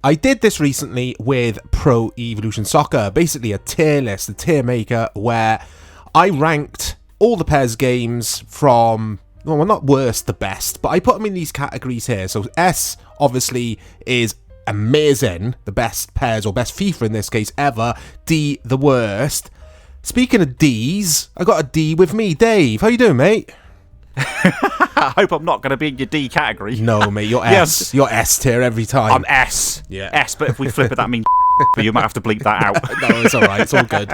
I did this recently with Pro Evolution Soccer, basically a tier list, a tier maker, where I ranked all the PES games from, well, not worst to best, but I put them in these categories here. So S, obviously, is amazing, the best PES, or best FIFA in this case, ever. D, the worst. Speaking of Ds, I got a D with me. Dave, how you doing, mate? I hope I'm not going to be in your D category. No, mate, you're S. You're S tier every time. I'm S. Yeah. S, but if we flip it, that means but you might have to bleep that out. No, it's all right. It's all good.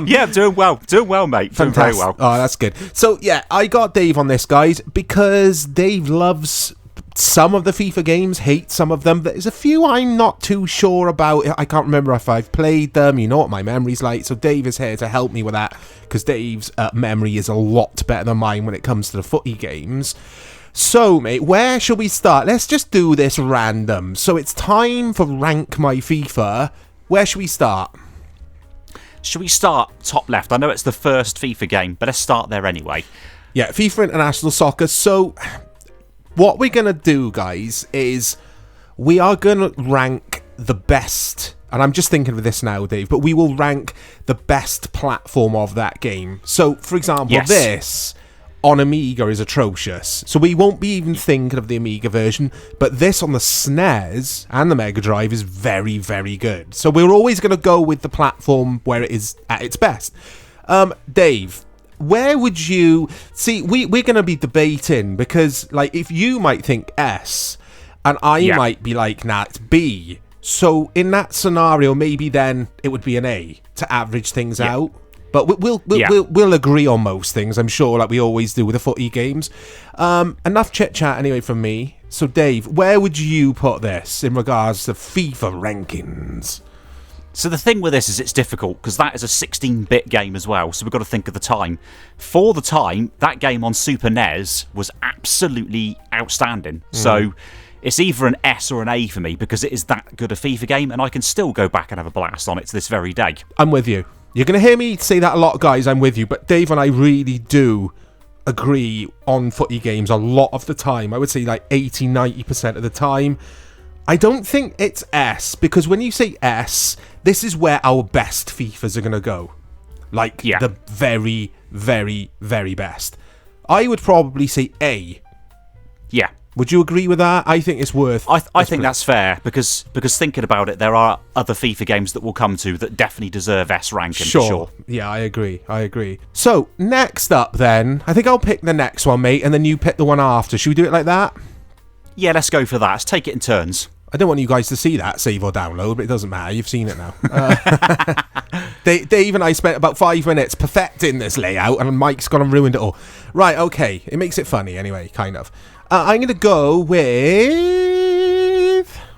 Yeah, I'm doing well. Doing well, mate. Doing very well. Oh, that's good. So, yeah, I got Dave on this, guys, because Dave loves some of the FIFA games, hates some of them. There's a few I'm not too sure about. I can't remember if I've played them. You know what my memory's like. So Dave is here to help me with that, because Dave's memory is a lot better than mine when it comes to the footy games. So, mate, where shall we start? Let's just do this random. So it's time for Rank My FIFA. Where should we start? Should we start top left? I know it's the first FIFA game, but let's start there anyway. Yeah, FIFA International Soccer. So what we're going to do, guys, is we are going to rank the best, and I'm just thinking of this now, Dave, but we will rank the best platform of that game. So, for example, Yes. this on Amiga is atrocious. So we won't be even thinking of the Amiga version, but this on the SNES and the Mega Drive is very, very good. So we're always going to go with the platform where it is at its best. Dave, where would you see? We're going to be debating, because like if you might think S and I might be like, nah, it's B. So in that scenario, maybe then it would be an A to average things out. But we'll agree on most things, I'm sure, like we always do with the footy games. Enough chit-chat anyway from me. So, Dave, where would you put this in regards to FIFA rankings? So the thing with this is it's difficult, because that is a 16-bit game as well, so we've got to think of the time. For the time, that game on Super NES was absolutely outstanding. So it's either an S or an A for me, because it is that good a FIFA game, and I can still go back and have a blast on it to this very day. I'm with you. You're going to hear me say that a lot, guys, I'm with you, but Dave and I really do agree on footy games a lot of the time. I would say like 80-90% of the time. I don't think it's S, because when you say S, this is where our best FIFAs are going to go. Like the very, very, very best. I would probably say A. Yeah. Would you agree with that? I think it's worth... I think that's fair, because thinking about it, there are other FIFA games that we'll come to that definitely deserve S ranking, for sure. Yeah, I agree. So, next up then, I think I'll pick the next one, mate, and then you pick the one after. Should we do it like that? Yeah, let's go for that. Let's take it in turns. I don't want you guys to see that, save or download, but it doesn't matter. You've seen it now. Dave and I spent about 5 minutes perfecting this layout, and Mike's gone and ruined it all. Right, okay. It makes it funny anyway, kind of. I'm going to go with...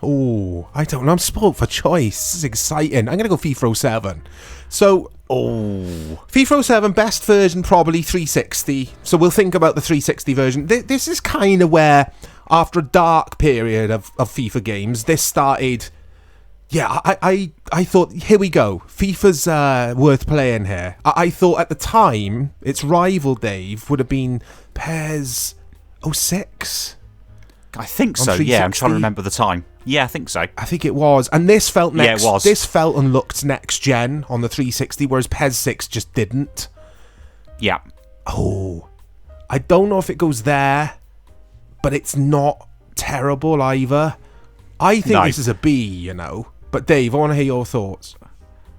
Oh, I don't know. I'm spoiled for choice. This is exciting. I'm going to go FIFA 07. So, FIFA 07, best version, probably 360. So we'll think about the 360 version. This is kind of where, after a dark period of FIFA games, this started... Yeah, I thought, here we go. FIFA's worth playing here. I thought at the time, its rival, Dave, would have been PES 06. I think so, yeah. I'm trying to remember the time. Yeah, I think so. I think it was. And this felt next... Yeah, it was. This felt and looked next gen on the 360, whereas PES 6 just didn't. Yeah. Oh, I don't know if it goes there, but it's not terrible either. I think this is a B, you know. But Dave, I want to hear your thoughts.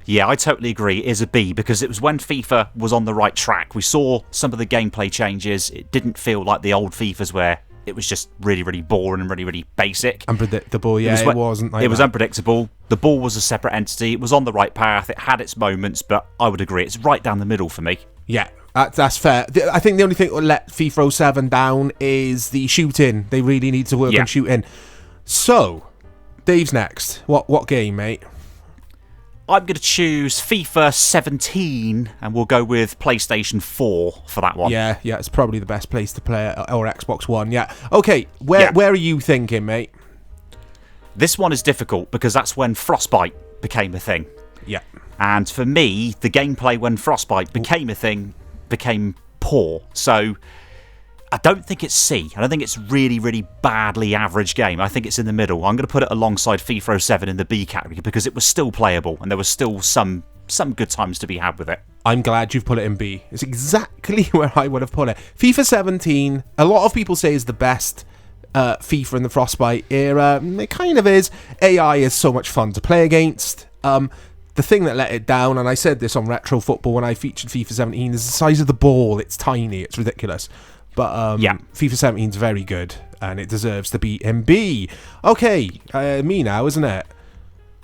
Yeah, I totally agree. It is a B, because it was when FIFA was on the right track. We saw some of the gameplay changes. It didn't feel like the old FIFAs where it was just really, really boring and really, really basic. Unpredictable, yeah, it wasn't like It was unpredictable. The ball was a separate entity. It was on the right path. It had its moments, but I would agree. It's right down the middle for me. Yeah, that's fair. I think the only thing that will let FIFA 07 down is the shooting. They really need to work on shooting. So, Dave's next. What game, mate? I'm going to choose FIFA 17, and we'll go with PlayStation 4 for that one. Yeah, it's probably the best place to play it, or Xbox One, yeah. Okay, where are you thinking, mate? This one is difficult, because that's when Frostbite became a thing. Yeah. And for me, the gameplay when Frostbite became a thing became poor. So I don't think it's C. I don't think it's really, really badly average game. I think it's in the middle. I'm going to put it alongside FIFA 07 in the B category because it was still playable and there was still some good times to be had with it. I'm glad you've put it in B. It's exactly where I would have put it. FIFA 17, a lot of people say is the best FIFA in the Frostbite era. It kind of is. AI is so much fun to play against. The thing that let it down, and I said this on Retro Football when I featured FIFA 17, is the size of the ball. It's tiny. It's ridiculous. But FIFA 17 is very good, and it deserves to be in B. Okay, me now, isn't it?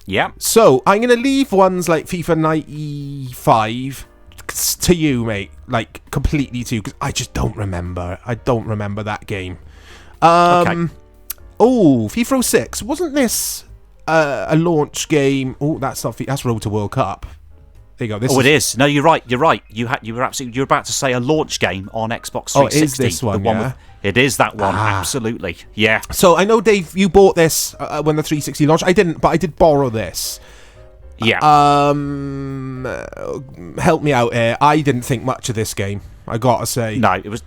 Yeah. So, I'm going to leave ones like FIFA 95 to you, mate. Like, completely to you, because I just don't remember. I don't remember that game. Okay. Oh, FIFA 06. Wasn't this a launch game? Oh, that's not that's Road to World Cup. There you go. It is. No, you're right. You're right. You were absolutely. You're about to say a launch game on Xbox 360. Oh, it is this one, yeah? It is that one. Absolutely. Yeah. So I know, Dave, you bought this when the 360 launched. I didn't, but I did borrow this. Yeah. Help me out here. I didn't think much of this game, I gotta say. No, it was.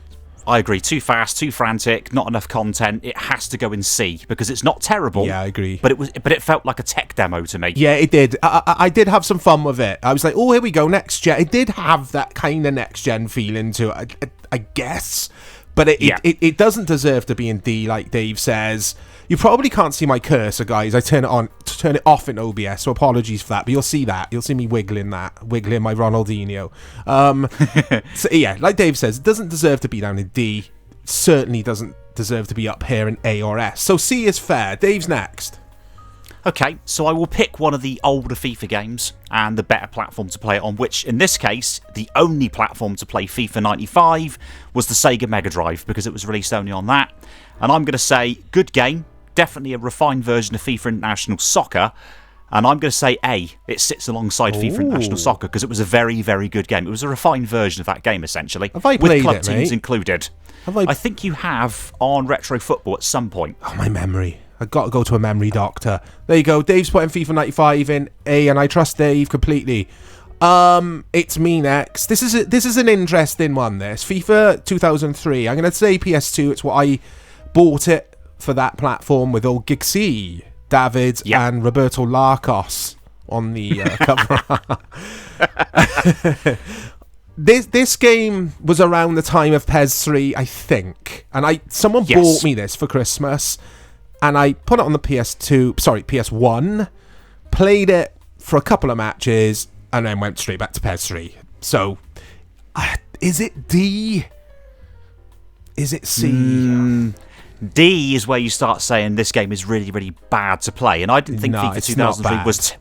I agree. Too fast, too frantic, not enough content. It has to go in C because it's not terrible. Yeah, I agree. But it felt like a tech demo to me. Yeah, it did. I did have some fun with it. I was like, oh, here we go, next gen. It did have that kind of next gen feeling to it, I guess. But it doesn't deserve to be in D, like Dave says. You probably can't see my cursor, guys. I turn it off in OBS, so apologies for that. But you'll see that. You'll see me wiggling my Ronaldinho. So yeah, like Dave says, it doesn't deserve to be down in D. Certainly doesn't deserve to be up here in A or S. So C is fair. Dave's next. Okay, so I will pick one of the older FIFA games and the better platform to play it on, which in this case, the only platform to play FIFA 95 was the Sega Mega Drive because it was released only on that. And I'm going to say, good game, definitely a refined version of FIFA International Soccer. And I'm going to say A, it sits alongside FIFA International Soccer because it was a very, very good game. It was a refined version of that game, essentially. Have I played with club it, teams mate? Included. I think you have on Retro Football at some point. Oh, my memory. I've got to go to a memory doctor. There you go. Dave's putting FIFA 95 in A, and I trust Dave completely. It's me next. This is an interesting one, this. FIFA 2003. I'm going to say PS2. It's what I bought it for that platform with old Gixie, David, and Roberto Larcos on the cover. This game was around the time of PES 3, I think. And someone bought me this for Christmas. And I put it on the PS1, played it for a couple of matches, and then went straight back to PES 3. So, is it D? Is it C? D is where you start saying this game is really, really bad to play. And I didn't think FIFA 2003 was...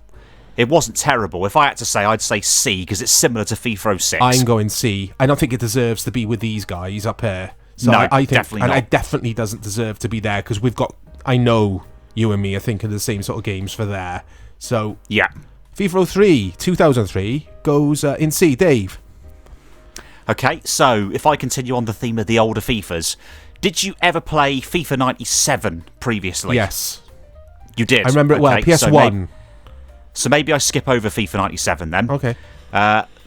It wasn't terrible. If I had to say, I'd say C, because it's similar to FIFA 06. I'm going C. I don't think it deserves to be with these guys up here. So no, I think, definitely not. And it definitely doesn't deserve to be there, because we've got... I know you and me are thinking the same sort of games for there. So, yeah. FIFA 03, 2003, goes in C. Dave? Okay, so if I continue on the theme of the older FIFAs, did you ever play FIFA 97 previously? Yes. You did? I remember it well. PS1. So maybe I skip over FIFA 97 then. Okay.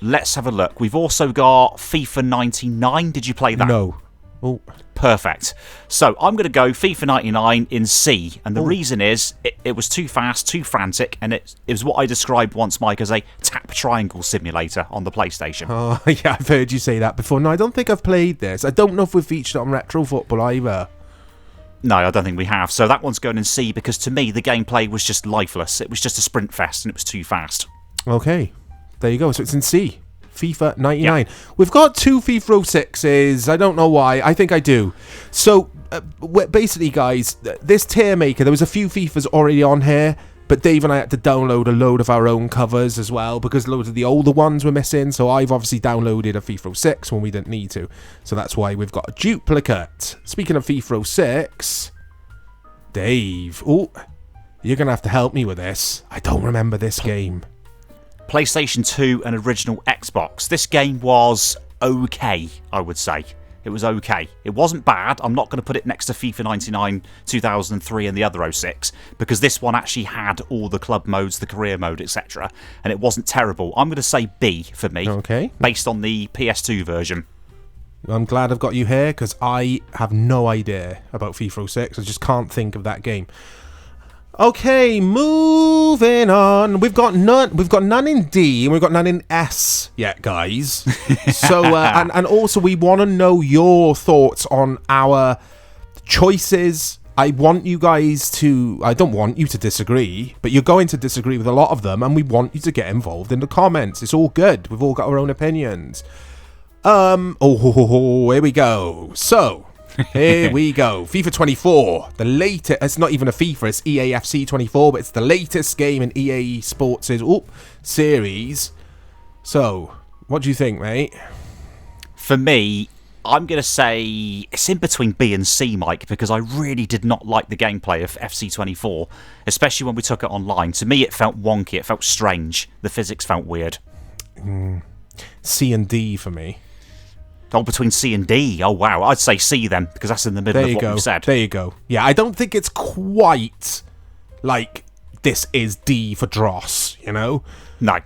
Let's have a look. We've also got FIFA 99. Did you play that? No. Oh. Perfect. So I'm going to go FIFA 99 in C, and the reason is it was too fast, too frantic, and it was what I described once, Mike, as a tap triangle simulator on the PlayStation. Oh, yeah, I've heard you say that before. No, I don't think I've played this. I don't know if we've featured it on Retro Football either. No, I don't think we have. So that one's going in C because to me the gameplay was just lifeless. It was just a sprint fest and it was too fast. Okay, there you go. So it's in C. FIFA 99. Yep. We've got two FIFA 06s. I don't know why. I think I do. So basically, guys, this tier maker, there was a few FIFAs already on here, but Dave and I had to download a load of our own covers as well because loads of the older ones were missing. So I've obviously downloaded a FIFA 06 when we didn't need to. So that's why we've got a duplicate. Speaking of FIFA 06, Dave, you're going to have to help me with this. I don't remember this game. PlayStation 2 and original Xbox. This game was okay, I would say. It was okay. It wasn't bad. I'm not going to put it next to FIFA 99, 2003 and the other 06 because this one actually had all the club modes, the career mode, etc. And it wasn't terrible. I'm going to say B for me, okay, based on the PS2 version. I'm glad I've got you here because I have no idea about FIFA 06. I just can't think of that game. Okay, moving on. We've got none in D and we've got none in S yet, guys. So and also we want to know your thoughts on our choices. I want you guys to. I don't want you to disagree, but you're going to disagree with a lot of them, and we want you to get involved in the comments. It's all good. We've all got our own opinions. Here we go. So. Here we go. FIFA 24. The latest. It's not even a FIFA. It's EAFC 24, but it's the latest game in EA Sports' series. So, what do you think, mate? For me, I'm going to say it's in between B and C, Mike, because I really did not like the gameplay of FC24, especially when we took it online. To me, it felt wonky. It felt strange. The physics felt weird. C and D for me. Oh, between C and D. Oh, wow. I'd say C then, because that's in the middle of what you said. There you go. Yeah, I don't think it's quite like this is D for Dross, you know? No.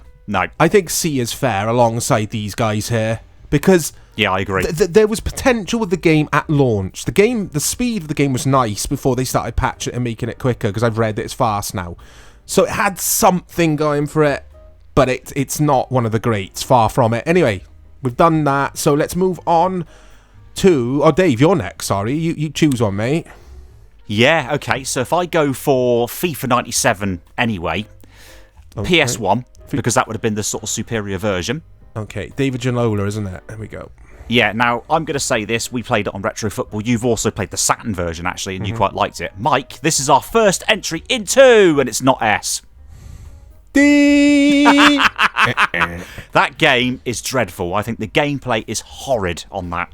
I think C is fair alongside these guys here, because... Yeah, I agree. There was potential with the game at launch. The speed of the game was nice before they started patching it and making it quicker, because I've read that it's fast now. So it had something going for it, but it's not one of the greats, far from it. Anyway... We've done that, so let's move on to... Oh, Dave, you're next, sorry. You choose one, mate. Yeah, okay, so if I go for FIFA 97 anyway, okay. PS1, because that would have been the sort of superior version. Okay, David Janola, isn't it? There we go. Yeah, now, I'm going to say this. We played it on Retro Football. You've also played the Saturn version, actually, and you quite liked it. Mike, this is our first entry into, and it's not S. D. That game is dreadful. I think the gameplay is horrid on that.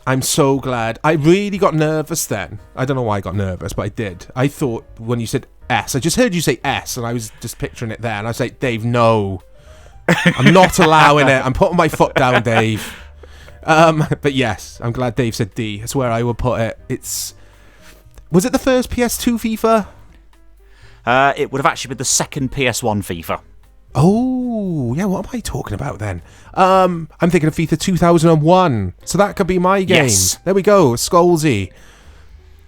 I'm so glad. I really got nervous then. I don't know why I got nervous, but I did. I thought when you said S, I just heard you say S, and I was just picturing it there, and I was like, Dave, no. I'm not allowing it. I'm putting my foot down, Dave. But yes, I'm glad Dave said D. That's where I would put it. Was it the first PS2 FIFA? It would have actually been the second PS1 FIFA. Oh, yeah, what am I talking about then? I'm thinking of FIFA 2001. So that could be my game. Yes. There we go, Skolzy.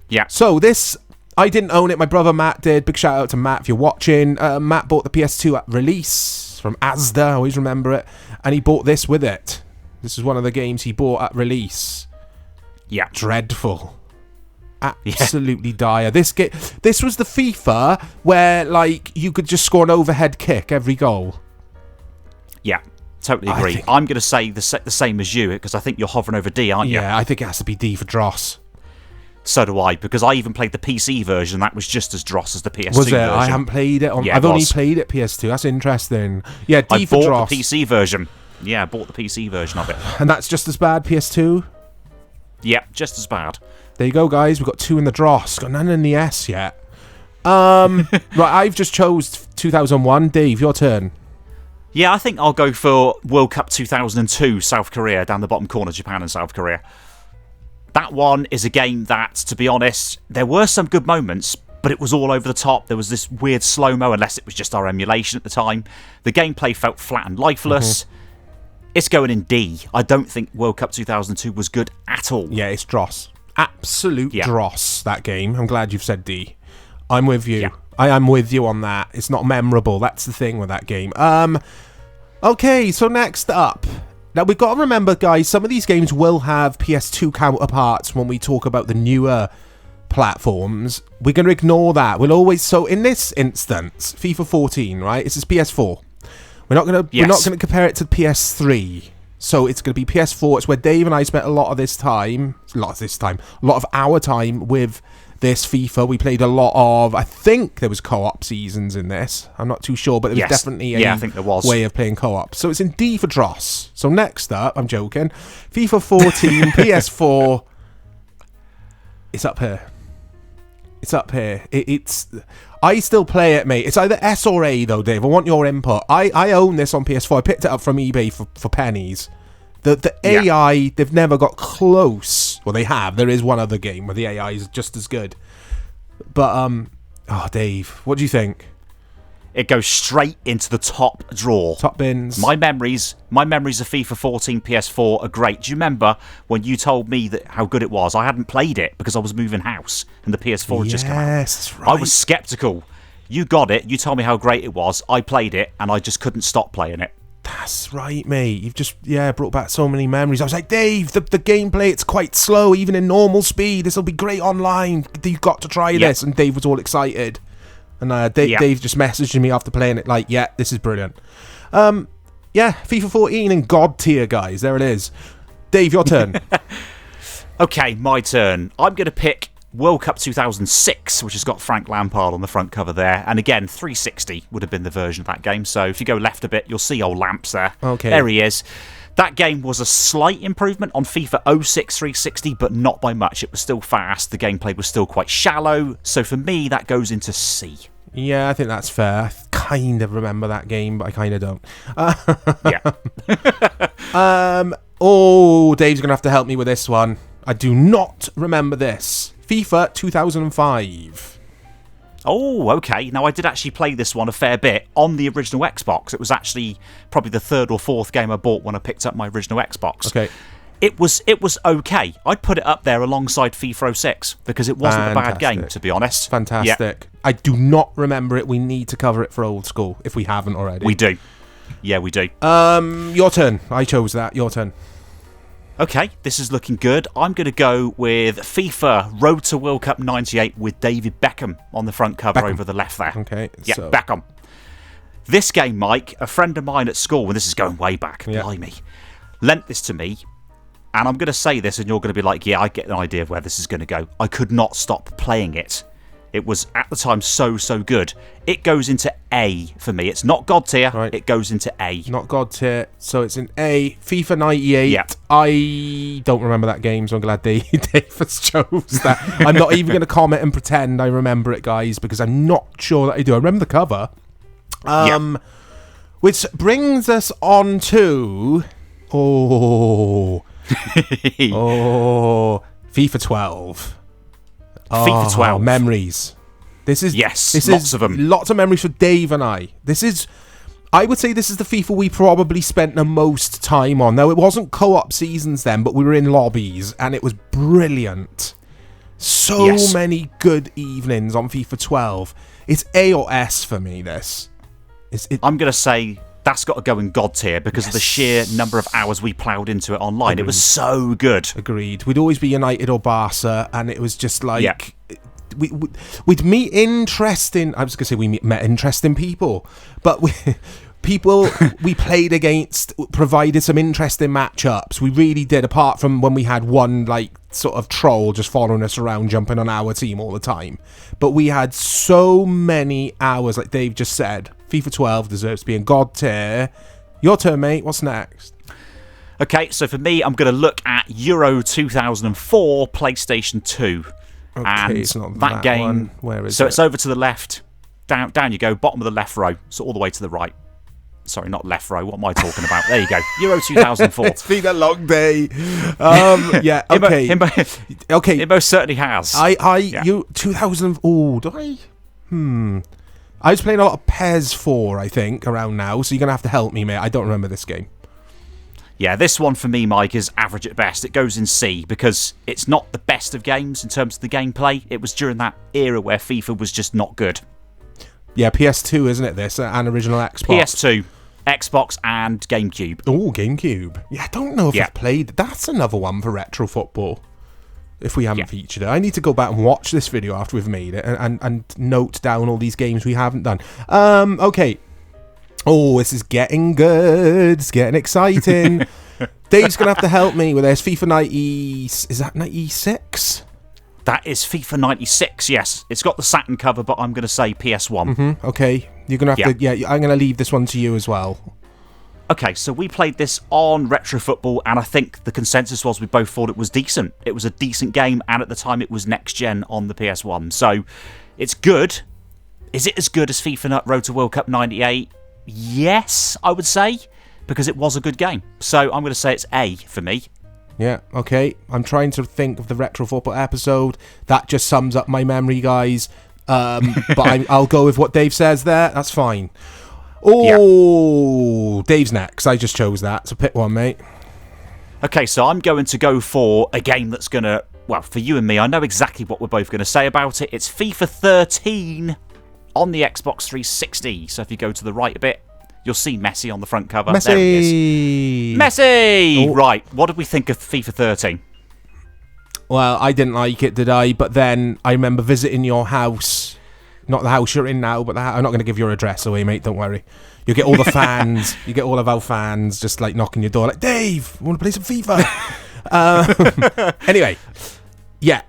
Yeah. So this, I didn't own it. My brother Matt did. Big shout out to Matt if you're watching. Matt bought the PS2 at release from Asda. I always remember it. And he bought this with it. This is one of the games he bought at release. Yeah. Dreadful. Absolutely dire. This was the FIFA where like you could just score an overhead kick every goal. Yeah, totally agree. I'm going to say the same as you because I think you're hovering over D, aren't you? Yeah, I think it has to be D for Dross. So do I, because I even played the PC version. That was just as Dross as the PS2 was it? version. I haven't played it. I've only played it PS2. That's interesting. Yeah, D for Dross. I bought the PC version. Yeah, I bought the PC version of it. And that's just as bad, PS2? Yeah, just as bad. There you go, guys. We've got 2 in the Dross. Got none in the S yet. Right, I've just chose 2001. Dave, your turn. Yeah, I think I'll go for World Cup 2002, South Korea, down the bottom corner, Japan and South Korea. That one is a game that, to be honest, there were some good moments, but it was all over the top. There was this weird slow-mo, unless it was just our emulation at the time. The gameplay felt flat and lifeless. It's going in D. I don't think World Cup 2002 was good at all. Yeah, it's Dross. Absolute dross, that game. I'm glad you've said D. I'm with you. Yeah. I am with you on that. It's not memorable. That's the thing with that game. Okay, so next up. Now, we've got to remember, guys, some of these games will have PS2 counterparts when we talk about the newer platforms. We're going to ignore that. We'll always... So, in this instance, FIFA 14, right? This is PS4. We're not going to compare it to PS3. So it's going to be PS4. It's where Dave and I spent a lot of our time with this FIFA. We played a lot of, I think there was co-op seasons in this. I'm not too sure, but there was definitely a I think there was. way of playing co-op. So it's in D for Dross. So next up, I'm joking, FIFA 14, PS4. It's up here. It's up here. It's... I still play it, mate. It's either S or A, though, Dave. I want your input. I own this on PS4. I picked it up from eBay for pennies. The AI, they've never got close. Well, they have. There is one other game where the AI is just as good. But, Dave, what do you think? It goes straight into the top drawer. Top bins. My memories of FIFA 14 PS4 are great. Do you remember when you told me that how good it was? I hadn't played it because I was moving house and the PS4 had just come out. Yes, that's right. I was skeptical. You got it. You told me how great it was. I played it and I just couldn't stop playing it. That's right, mate. You've just, brought back so many memories. I was like, Dave, the gameplay, it's quite slow, even in normal speed. This will be great online. You've got to try this. And Dave was all excited. And Dave just messaged me after playing it like, yeah, this is brilliant. FIFA 14 in God tier, guys. There it is. Dave, your turn. Okay, my turn. I'm going to pick World Cup 2006, which has got Frank Lampard on the front cover there. And again, 360 would have been the version of that game. So if you go left a bit, you'll see old Lamps there. Okay. There he is. That game was a slight improvement on FIFA 06 360, but not by much. It was still fast. The gameplay was still quite shallow. So for me, that goes into C. Yeah, I think that's fair. I kind of remember that game, but I kind of don't. Dave's going to have to help me with this one. I do not remember this. FIFA 2005. Oh, okay. Now, I did actually play this one a fair bit on the original Xbox. It was actually probably the third or fourth game I bought when I picked up my original Xbox. Okay. It was okay. I'd put it up there alongside FIFA 06 because it wasn't a bad game, to be honest. Fantastic. Yeah. I do not remember it. We need to cover it for old school if we haven't already. We do. Yeah, we do. Your turn. I chose that. Your turn. Okay, this is looking good. I'm going to go with FIFA Road to World Cup 98 with David Beckham on the front cover over the left there. Okay. Yeah, Beckham. This game, Mike, a friend of mine at school, and this is going way back, blimey, lent this to me. And I'm going to say this, and you're going to be like, yeah, I get an idea of where this is going to go. I could not stop playing it. It was, at the time, so good. It goes into A for me. It's not God tier. Right. It goes into A. Not God tier. So it's in A. FIFA 98. Yeah. I don't remember that game, so I'm glad Dave has chose that. I'm not even going to comment and pretend I remember it, guys, because I'm not sure that I do. I remember the cover. Which brings us on to... FIFA 12. FIFA 12. Memories. This is lots of them. Lots of memories for Dave and I. I would say this is the FIFA we probably spent the most time on. Now, it wasn't co-op seasons then, but we were in lobbies, and it was brilliant. So many good evenings on FIFA 12. It's A or S for me, this. I'm going to say that's got to go in God tier because of the sheer number of hours we ploughed into it online. Agreed. It was so good. Agreed. We'd always be United or Barca, and it was just like... We'd meet interesting... I was going to say we met interesting people, but we played against provided some interesting matchups. We really did, apart from when we had one like sort of troll just following us around, jumping on our team all the time. But we had so many hours, like Dave just said. FIFA 12 deserves to be in God tier. Your turn, mate. What's next? Okay, so for me, I'm going to look at Euro 2004 PlayStation 2. Okay, and it's not that game. One. Where is it? So it's over to the left. Down you go, bottom of the left row. So all the way to the right. Sorry, not left row. What am I talking about? There you go. Euro 2004. It's been a long day. Yeah, okay. Okay. It most certainly has. You 2000. Oh, did I? I was playing a lot of PES 4, I think, around now. So you're gonna have to help me, mate. I don't remember this game. Yeah, this one for me, Mike, is average at best. It goes in C because it's not the best of games in terms of the gameplay. It was during that era where FIFA was just not good. Yeah, PS2, isn't it, this? And original Xbox. PS2, Xbox, and GameCube. Oh, GameCube. Yeah, I don't know if I've played... That's another one for retro football, if we haven't featured it. I need to go back and watch this video after we've made it and note down all these games we haven't done. Okay. Oh, this is getting good. It's getting exciting. Dave's going to have to help me with this. FIFA 90... Is that 96? That is FIFA 96, yes. It's got the Saturn cover, but I'm going to say PS1. Mm-hmm. Okay. You're going to have to... Yeah, I'm going to leave this one to you as well. Okay, so we played this on Retro Football, and I think the consensus was we both thought it was decent. It was a decent game, and at the time it was next-gen on the PS1. So, it's good. Is it as good as FIFA Road to World Cup 98? Yes, I would say, because it was a good game. So I'm going to say it's A for me. Yeah, okay. I'm trying to think of the Retro Football episode. That just sums up my memory, guys. But I'll go with what Dave says there. That's fine. Oh, Dave's next. I just chose that. So pick one, mate. Okay, so I'm going to go for a game that's going to... Well, for you and me, I know exactly what we're both going to say about it. It's FIFA 13 on the Xbox 360. So if you go to the right a bit, you'll see Messi on the front cover. Messi! There he is. Messi! Oh. Right, what did we think of FIFA 13? Well, I didn't like it, did I? But then I remember visiting your house. Not the house you're in now, but I'm not going to give your address away, mate. Don't worry. You get all the fans. You get all of our fans just like knocking your door, like, Dave, want to play some FIFA? Anyway, yeah.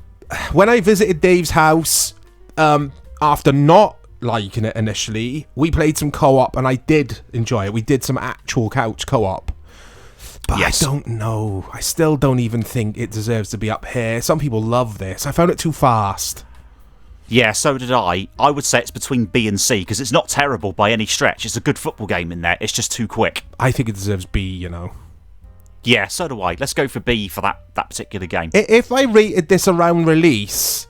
When I visited Dave's house, after not liking it initially, we played some co-op, and I did enjoy it. We did some actual couch co-op. But yes. I don't know. I still don't even think it deserves to be up here. Some people love this. I found it too fast. Yeah, so did I. I would say it's between B and C, because it's not terrible by any stretch. It's a good football game in there. It's just too quick. I think it deserves B, you know. Yeah, so do I. Let's go for B for that particular game. If I rated this around release,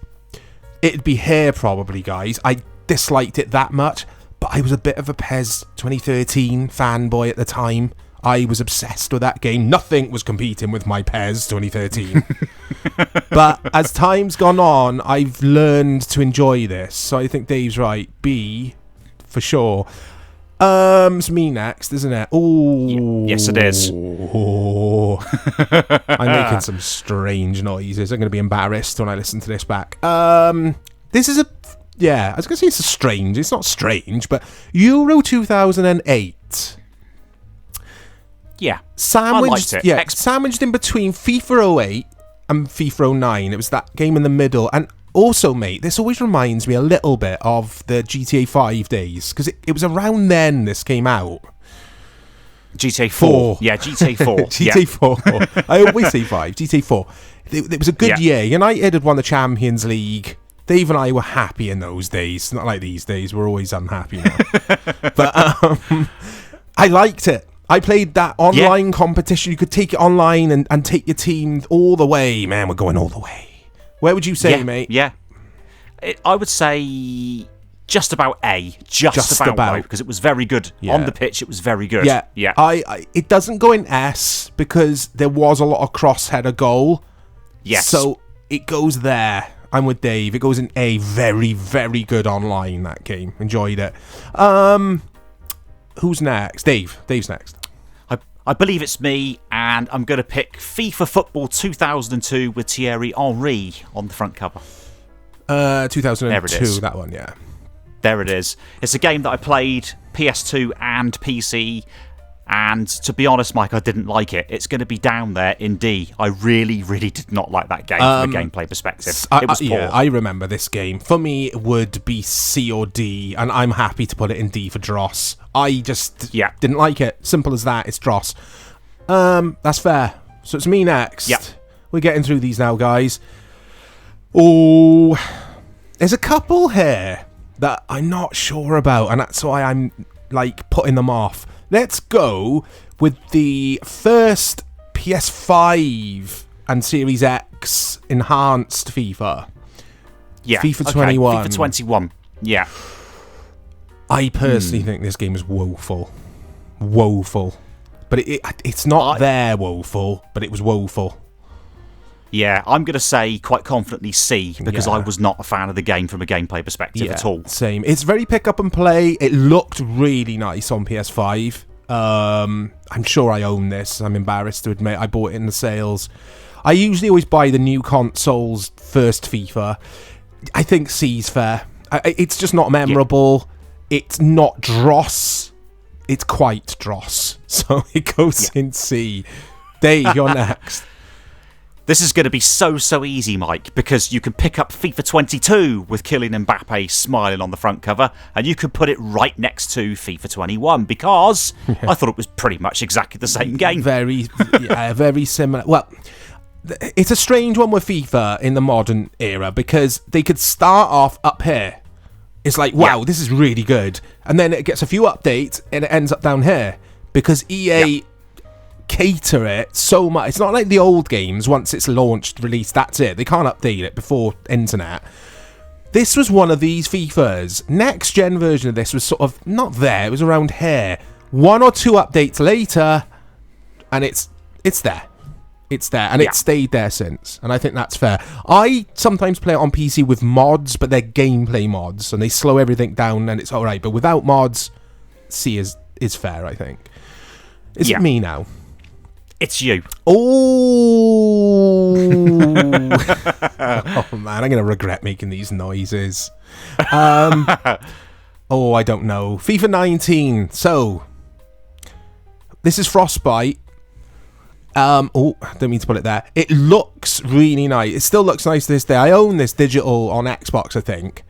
it'd be here probably, guys. I disliked it that much, but I was a bit of a PES 2013 fanboy at the time. I was obsessed with that game. Nothing was competing with my PES 2013. But as time's gone on, I've learned to enjoy this. So I think Dave's right. B, for sure. It's me next, isn't it? Oh, yes, it is. I'm making some strange noises. I'm going to be embarrassed when I listen to this back. This is I was going to say it's strange. It's not strange, but Euro 2008. Yeah, sandwiched, I liked it. Yeah, sandwiched in between FIFA 08 and FIFA 09. It was that game in the middle. And also, mate, this always reminds me a little bit of the GTA 5 days, because it was around then this came out. GTA 4. Yeah, GTA 4. GTA 4. I always say 5. GTA 4. It was a good year. United had won the Champions League. Dave and I were happy in those days. Not like these days. We're always unhappy now. But I liked it. I played that online competition. You could take it online and take your team all the way. Man, we're going all the way. Where would you say, mate? Yeah. I would say just about A. Just about. Because it was very good. Yeah. On the pitch, it was very good. Yeah. Yeah. It doesn't go in S because there was a lot of cross-header goal. Yes. So it goes there. I'm with Dave. It goes in A. Very, very good online, that game. Enjoyed it. Who's next? Dave. Dave's next. I believe it's me, and I'm going to pick FIFA Football 2002 with Thierry Henry on the front cover. 2002, there it is. That one, yeah. There it is. It's a game that I played PS2 and PC, and to be honest, Mike, I didn't like it. It's going to be down there in D. I really, really did not like that game from a gameplay perspective. It was poor. Yeah, I remember this game. For me, it would be C or D, and I'm happy to put it in D for Dross. I just didn't like it. Simple as that. It's Dross. That's fair. So it's me next. Yep. We're getting through these now, guys. Oh, there's a couple here that I'm not sure about, and that's why I'm like putting them off. Let's go with the first PS5 and Series X enhanced FIFA. Yeah. FIFA 21. FIFA 21. Yeah. I personally think this game is woeful. Woeful. But it's not there woeful, but it was woeful. Yeah, I'm going to say quite confidently C, because I was not a fan of the game from a gameplay perspective at all. Same. It's very pick up and play. It looked really nice on PS5. I'm sure I own this. I'm embarrassed to admit I bought it in the sales. I usually always buy the new consoles first FIFA. I think C's fair. It's just not memorable. Yeah. It's not Dross. It's quite Dross. So it goes in C. Dave, you're next. This is going to be so easy, Mike, because you can pick up FIFA 22 with Kylian Mbappe smiling on the front cover, and you can put it right next to FIFA 21 because I thought it was pretty much exactly the same game. Very similar. Well, it's a strange one with FIFA in the modern era because they could start off up here. It's like, wow, this is really good. And then it gets a few updates and it ends up down here because EA... cater it so much. It's not like the old games. Once it's launched, released, that's it. They can't update it before internet. This was one of these FIFAs. Next gen version of this was sort of not there. It was around here. 1 or 2 updates later, and it's there. It's there, and it's stayed there since. And I think that's fair. I sometimes play it on PC with mods, but they're gameplay mods, and they slow everything down, and it's all right. But without mods, C is fair, I think. Is it me now? It's you. Oh. Oh, man, I'm going to regret making these noises. I don't know. FIFA 19. So, this is Frostbite. I don't mean to put it there. It looks really nice. It still looks nice to this day. I own this digital on Xbox, I think.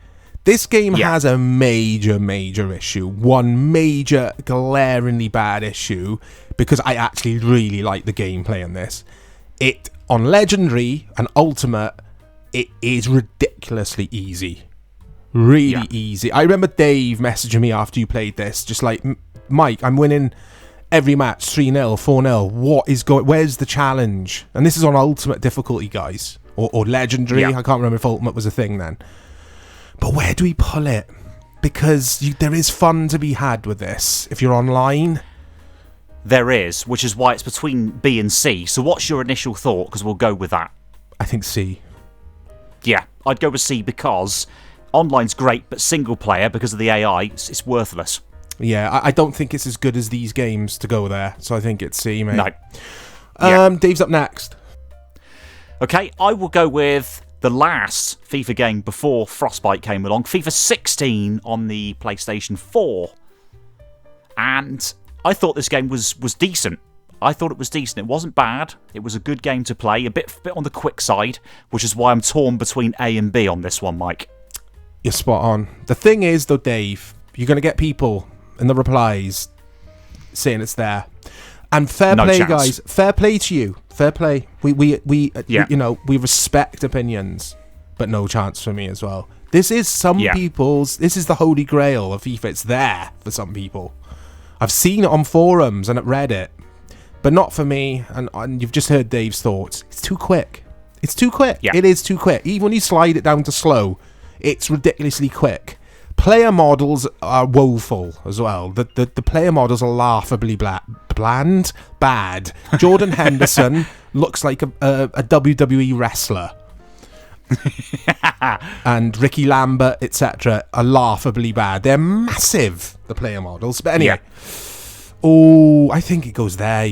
This game has a major issue. One major, glaringly bad issue, because I actually really like the gameplay in this. It, on Legendary and Ultimate, it is ridiculously easy. Really easy. I remember Dave messaging me after you played this, just like, Mike, I'm winning every match 3-0, 4-0. Where's the challenge? And this is on Ultimate difficulty, guys. Or Legendary. I can't remember if Ultimate was a thing then. But where do we pull it? Because there is fun to be had with this if you're online. There is, which is why it's between B and C. So what's your initial thought? Because we'll go with that. I think C. Yeah, I'd go with C because online's great, but single player, because of the AI, it's worthless. Yeah, I don't think it's as good as these games to go there. So I think it's C, mate. No. Dave's up next. Okay, I will go with the last FIFA game before Frostbite came along, FIFA 16 on the PlayStation 4. And I thought this game was decent. I thought it was decent. It wasn't bad. It was a good game to play, a bit on the quick side, which is why I'm torn between A and B on this one, Mike. You're spot on. The thing is, though, Dave, you're going to get people in the replies saying it's there. And fair play, guys. Fair play to you. Fair play. We respect opinions, but no chance for me as well. This is people's. This is the holy grail of FIFA. It's there for some people. I've seen it on forums and at Reddit, but not for me. And you've just heard Dave's thoughts. It's too quick. It's too quick. Yeah. It is too quick. Even when you slide it down to slow, it's ridiculously quick. Player models are woeful as well. The player models are laughably bad. Jordan Henderson looks like a WWE wrestler. And Ricky Lambert, etc., are laughably bad. They're massive, the player models. But anyway. I think it goes there,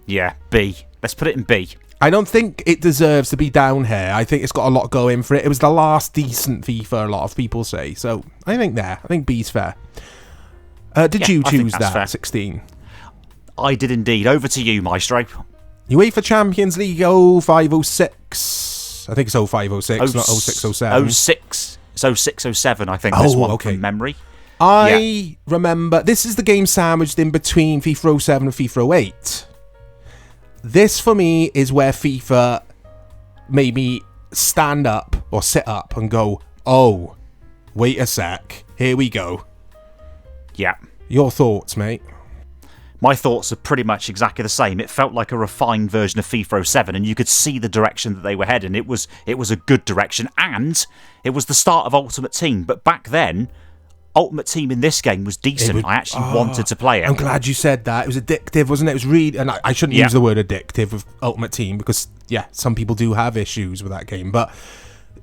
Yeah, B. Let's put it in B. I don't think it deserves to be down here. I think it's got a lot going for it. It was the last decent FIFA, a lot of people say. So I think there. I think B's fair. Did you choose that, fair. 16? I did indeed. Over to you, Maestro. UEFA Champions League 0506. I think it's 0506, not 0607. 06. It's 0607, I think. This one from memory. I remember. This is the game sandwiched in between FIFA 07 and FIFA 08. This, for me, is where FIFA made me stand up or sit up and go, oh, wait a sec. Here we go. Yeah. Your thoughts, mate? My thoughts are pretty much exactly the same. It felt like a refined version of FIFA 07, and you could see the direction that they were heading. It was a good direction, and it was the start of Ultimate Team. But back then, Ultimate Team in this game was decent. I actually wanted to play it. I'm glad you said that. It was addictive, wasn't it? It was really... And I shouldn't use the word addictive with Ultimate Team because, some people do have issues with that game. But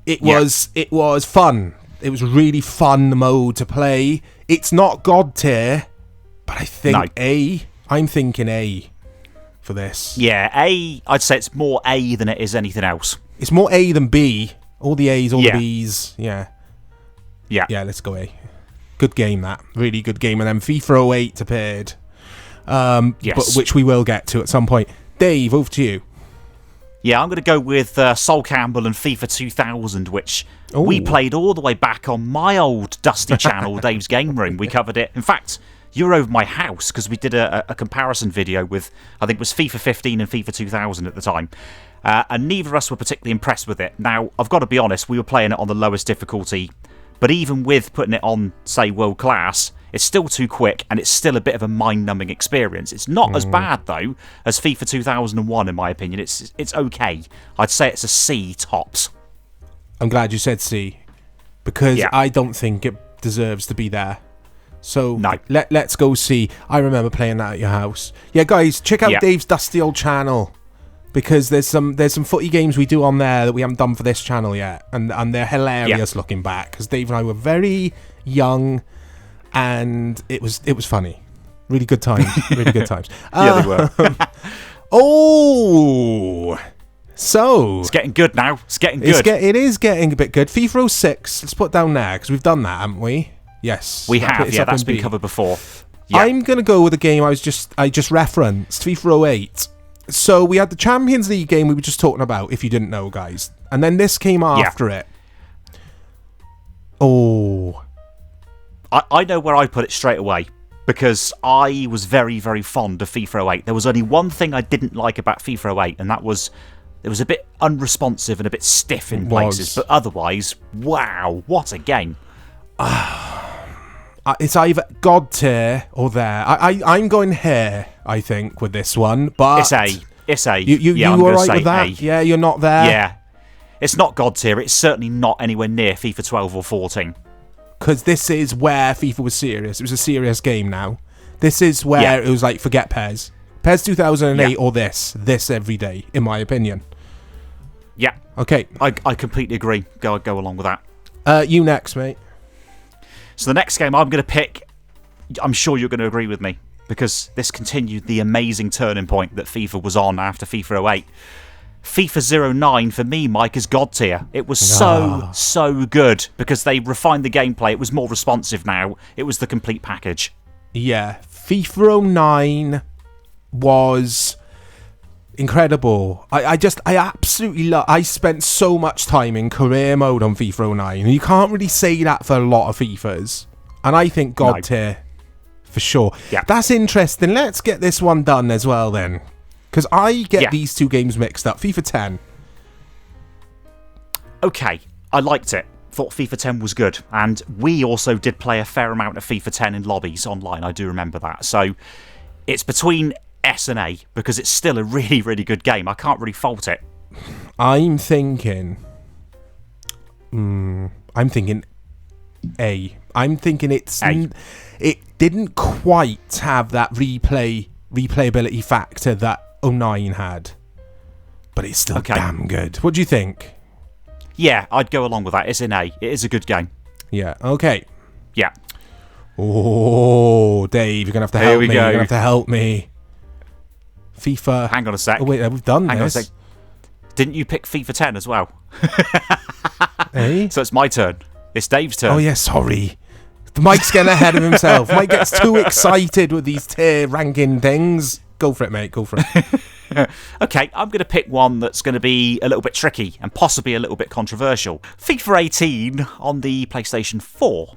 it was fun. It was really fun mode to play. It's not God tier, but I think A. I'm thinking A for this. Yeah, A. I'd say it's more A than it is anything else. It's more A than B. All the A's, all the B's. Yeah, let's go A. Good game, that. Really good game. And then FIFA 08 appeared, but which we will get to at some point. Dave, over to you. Yeah, I'm going to go with Sol Campbell and FIFA 2000, which we played all the way back on my old dusty channel, Dave's Game Room. We covered it. In fact, you were over my house because we did a comparison video with, I think it was FIFA 15 and FIFA 2000 at the time. And neither of us were particularly impressed with it. Now, I've got to be honest, we were playing it on the lowest difficulty. But even with putting it on, say, world class, it's still too quick and it's still a bit of a mind-numbing experience. It's not as bad, though, as FIFA 2001, in my opinion. It's okay. I'd say it's a C tops. I'm glad you said C, because Yeah. I don't think it deserves to be there. So No. let's go C. I remember playing that at your house. Yeah, guys, check out Yeah. Dave's dusty old channel, because there's some footy games we do on there that we haven't done for this channel yet, and they're hilarious looking back, because Dave and I were very young, and it was funny. Really good times. Really good times. Yeah, they were. Oh, so It's getting good now. It's getting good. it is getting a bit good. FIFA 06. Let's put down there, because we've done that, haven't we? Yes, we It's have. Yeah, up that's in been B. covered before. Yeah. I'm gonna go with a game I just referenced, FIFA 08. So we had the Champions League game we were just talking about, if you didn't know, guys, and then this came after it. Oh, I know where I put it straight away, because I was very, very fond of FIFA 08. There was only one thing I didn't like about FIFA 08, and that was it was a bit unresponsive and a bit stiff in places. But otherwise, wow, what a game. it's either God tier or there. I'm going here, I think, with this one, but It's A. You I'm all gonna right say with that? A. Yeah, you're not there. Yeah. It's not God tier. It's certainly not anywhere near FIFA 12 or 14. Because this is where FIFA was serious. It was a serious game now. This is where it was like, forget PES. PES 2008 or this every day, in my opinion. Yeah. Okay. I completely agree. Go along with that. You next, mate. So the next game I'm going to pick, I'm sure you're going to agree with me, because this continued the amazing turning point that FIFA was on after FIFA 08. FIFA 09 for me, Mike, is God tier. It was so good, because they refined the gameplay. It was more responsive now. It was the complete package. Yeah. FIFA 09 was incredible. I absolutely love. I spent so much time in career mode on FIFA 09, and you can't really say that for a lot of FIFAs. And I think God tier for sure. Yeah. That's interesting. Let's get this one done as well then, because I get these two games mixed up. FIFA 10. Okay, I liked it. Thought FIFA 10 was good, and we also did play a fair amount of FIFA 10 in lobbies online. I do remember that. So it's between S and A, because it's still a really, really good game. I can't really fault it. I'm thinking A. I'm thinking it didn't quite have that replayability factor that 09 had, but it's still damn good. What do you think? Yeah, I'd go along with that. It's in A. It is a good game. Yeah. Okay. Yeah. Oh, Dave, you're gonna have to help me. You're gonna have to help me. FIFA. Hang on a sec. Oh wait, we've done Hang on a this. sec. Didn't you pick FIFA 10 as well? Eh? So it's my turn. It's Dave's turn. Oh yeah, sorry. Mike's getting ahead of himself. Mike gets too excited with these tier ranking things. Go for it, mate. Go for it. Okay, I'm going to pick one that's going to be a little bit tricky and possibly a little bit controversial. FIFA 18 on the PlayStation 4.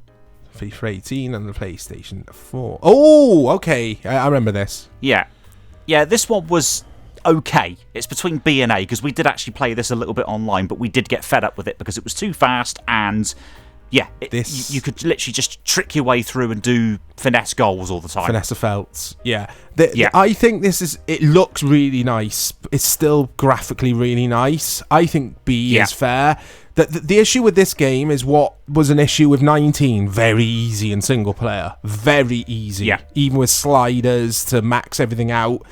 FIFA 18 on the PlayStation 4. Oh, okay. I remember this. Yeah. Yeah, this one was okay. It's between B and A, because we did actually play this a little bit online, but we did get fed up with it because it was too fast, and yeah, you could literally just trick your way through and do finesse goals all the time. Vanessa Feltz. Yeah. I think it looks really nice. It's still graphically really nice. I think B is fair. The issue with this game is what was an issue with 19. Very easy in single player. Very easy. Yeah. Even with sliders to max everything out,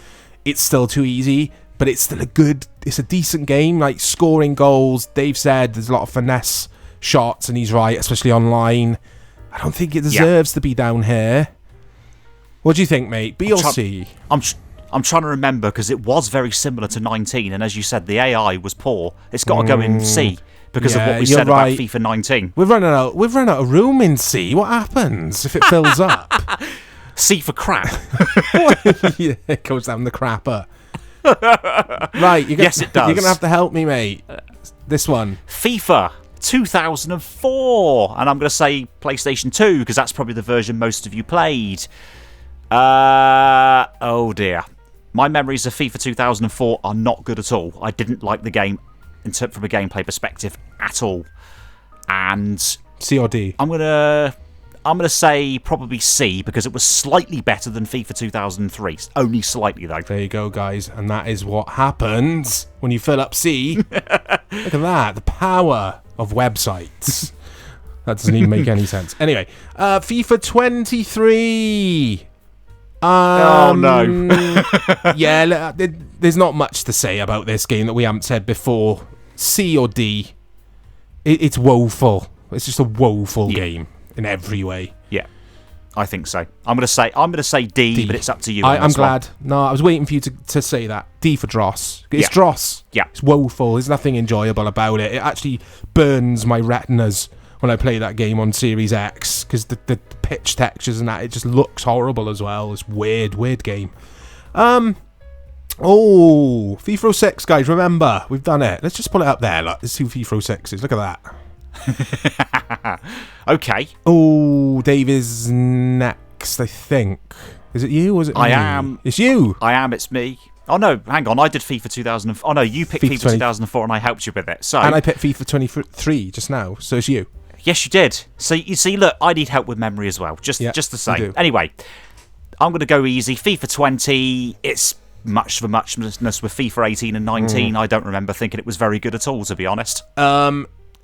it's still too easy. But it's still it's a decent game. Like, scoring goals, Dave said there's a lot of finesse shots, and he's right, especially online. I don't think it deserves to be down here. What do you think, mate? B or C? I'm trying to remember, because it was very similar to 19, and as you said, the AI was poor. It's got to go in C because of what we said about FIFA 19. We've run out of room in C. What happens if it fills up? C for crap. Yeah, it goes down the crapper. Right, yes, it does. You're gonna have to help me, mate. This one. FIFA 2004, and I'm going to say PlayStation 2 because that's probably the version most of you played. Oh dear. My memories of FIFA 2004 are not good at all. I didn't like the game from a gameplay perspective at all. And C or D? I'm gonna say probably C, because it was slightly better than FIFA 2003. Only slightly, though. There you go, guys. And that is what happens when you fill up C. Look at that. The power. of websites. That doesn't even make any sense. Anyway, FIFA 23. Oh, no. Yeah, there's not much to say about this game that we haven't said before. C or D. It's woeful. It's just a woeful game in every way. Yeah, I think so. I'm gonna say D, but it's up to you. I'm glad. No, I was waiting for you to say that. D for dross. It's dross. Yeah. It's woeful. There's nothing enjoyable about it. It actually burns my retinas when I play that game on Series X, because the pitch textures and that, it just looks horrible as well. It's weird game. FIFA 06, guys, remember, we've done it. Let's just pull it up there. Look, let's see who FIFA 06 is. Look at that. Okay. Oh, Dave is next, I think. Is it you or is it me? I am. It's you. I am, it's me. Oh, no, hang on. I did FIFA 2004. Oh, no, you picked FIFA 2004 and I helped you with it. So, and I picked FIFA 23 just now, so it's you. Yes, you did. So, you see, look, I need help with memory as well, just the same. Anyway, I'm going to go easy. FIFA 20, it's much of a muchness with FIFA 18 and 19. I don't remember thinking it was very good at all, to be honest.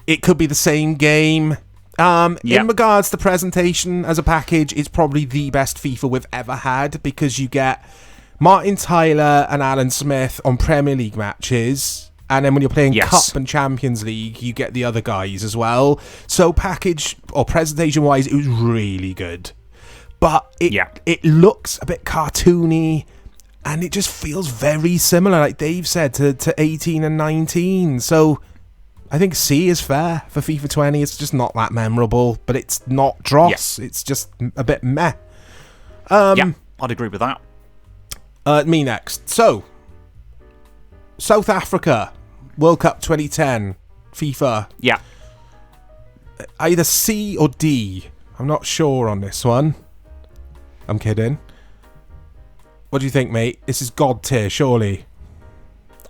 It could be the same game. In regards to presentation as a package, it's probably the best FIFA we've ever had, because you get Martin Tyler and Alan Smith on Premier League matches, and then when you're playing Cup and Champions League, you get the other guys as well. So package or presentation wise, it was really good, but it looks a bit cartoony, and it just feels very similar, like Dave said, to 18 and 19. So I think C is fair for FIFA 20. It's just not that memorable, but it's not dross. Yeah. It's just a bit meh. I'd agree with that. Me next. So, South Africa, World Cup 2010, FIFA. Yeah. Either C or D. I'm not sure on this one. I'm kidding. What do you think, mate? This is God tier, surely.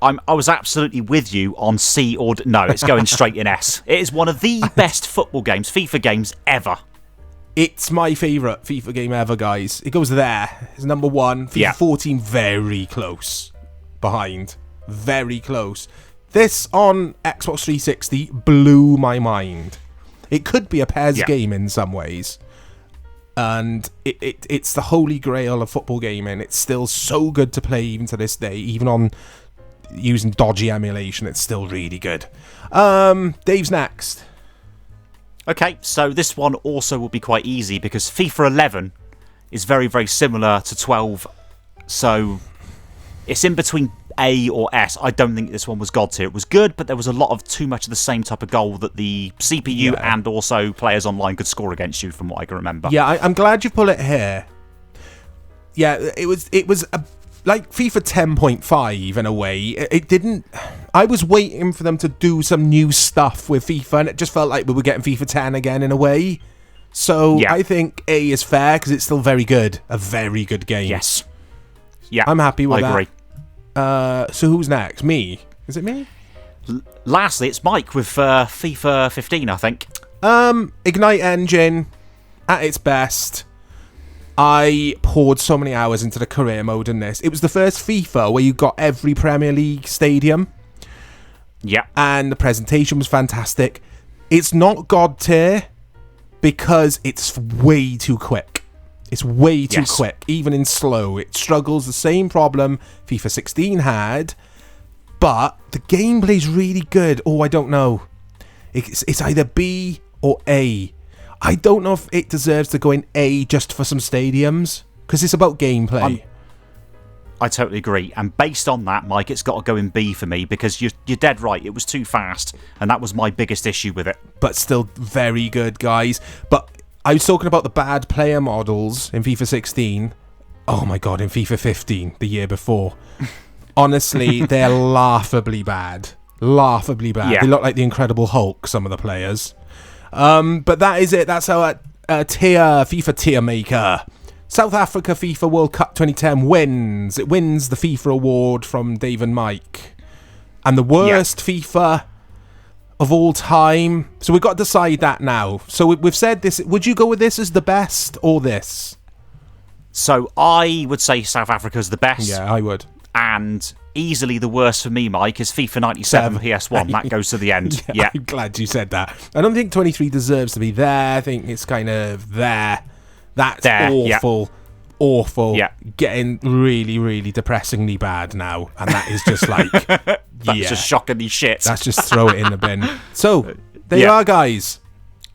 I was absolutely with you on C or D. No, it's going straight in S. It is one of the best football games, FIFA games ever. It's my favourite FIFA game ever, guys. It goes there. It's number one. FIFA 14, very close behind. Very close. This on Xbox 360 blew my mind. It could be a PES game in some ways. And it's the holy grail of football gaming. It's still so good to play even to this day. Even on using dodgy emulation, it's still really good. Dave's next. Okay, so this one also will be quite easy because FIFA 11 is very, very similar to 12. So it's in between A or S. I don't think this one was God tier. It was good, but there was a lot of too much of the same type of goal that the CPU and also players online could score against you, from what I can remember. Yeah, I'm glad you pull it here. Yeah, it was like FIFA 10.5 in a way. It didn't. I was waiting for them to do some new stuff with FIFA, and it just felt like we were getting FIFA 10 again in a way. So I think A is fair because it's still very good. A very good game. Yes. Yeah. I'm happy with that. I agree. So who's next? Me? Is it me? Lastly, it's Mike with FIFA 15, I think. Ignite Engine at its best. I poured so many hours into the career mode in this. It was the first FIFA where you got every Premier League stadium. Yeah. And the presentation was fantastic. It's not God tier because it's way too quick. It's way too quick, even in slow. It struggles the same problem FIFA 16 had, but the gameplay's really good. Oh, I don't know. It's either B or A. I don't know if it deserves to go in A just for some stadiums, because it's about gameplay. I totally agree. And based on that, Mike, it's got to go in B for me, because you're dead right. It was too fast, and that was my biggest issue with it. But still very good, guys. But I was talking about the bad player models in FIFA 16. Oh my god, in FIFA 15, the year before. Honestly, they're laughably bad. Laughably bad. Yeah. They look like the Incredible Hulk, some of the players. But that is it. That's our FIFA tier maker. South Africa FIFA World Cup 2010 wins. It wins the FIFA award from Dave and Mike. And the worst FIFA of all time. So we've got to decide that now. So we've said this. Would you go with this as the best or this? So I would say South Africa's the best. Yeah, I would. And easily the worst for me, Mike, is FIFA 97 PS1. That goes to the end. Yeah. I'm glad you said that. I don't think 23 deserves to be there. I think it's kind of there. That's awful. Awful. Yeah. Getting really, really depressingly bad now. And that is just like... That's just shockingly shit. That's just throw it in the bin. So, there you are, guys.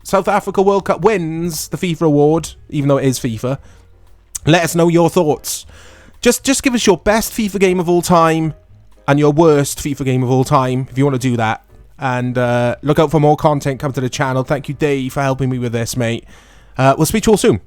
South Africa World Cup wins the FIFA award, even though it is FIFA. Let us know your thoughts. Just give us your best FIFA game of all time and your worst FIFA game of all time, if you want to do that. And look out for more content come to the channel. Thank you, Dave, for helping me with this, mate. We'll speak to you all soon.